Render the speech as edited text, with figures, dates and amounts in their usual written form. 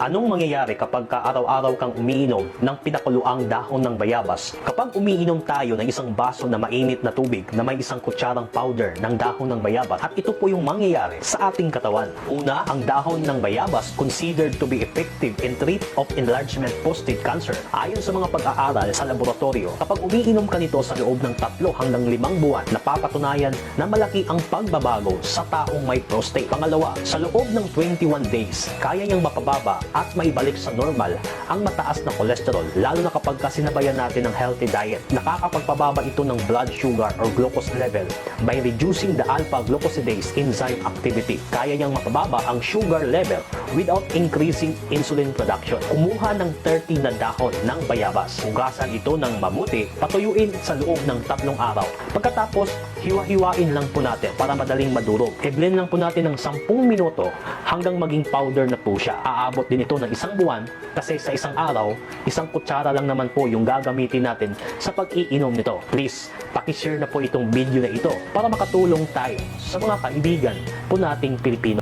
Anong mangyayari kapag araw-araw kang umiinom ng pinakuluang dahon ng bayabas? Kapag umiinom tayo ng isang baso na mainit na tubig na may isang kutsarang powder ng dahon ng bayabas, at ito po yung mangyayari sa ating katawan. Una, ang dahon ng bayabas considered to be effective in treat of enlargement prostate cancer. Ayon sa mga pag-aaral sa laboratorio, kapag umiinom ka nito sa loob ng 3 hanggang 5 buwan, napapatunayan na malaki ang pagbabago sa taong may prostate. Pangalawa, sa loob ng 21 days, kaya niyang mapababa at maibalik sa normal ang mataas na cholesterol, lalo na kapag sinabayan natin ng healthy diet. Nakakapagpababa ito ng blood sugar or glucose level by reducing the alpha-glucosidase enzyme activity. Kaya niyang mapababa ang sugar level without increasing insulin production. Kumuha ng 30 na dahon ng bayabas. Hugasan ito ng mabuti, patuyuin sa loob ng 3 araw. Pagkatapos, hiwa-hiwain lang po natin para madaling madurog. I-blend lang po natin ng 10 minuto hanggang maging powder na po siya. Aabot din ito ng 1 buwan kasi sa isang araw, 1 kutsara lang naman po yung gagamitin natin sa pag-iinom nito. Please, pakishare na po itong video na ito para makatulong tayo sa mga kaibigan po nating Pilipino.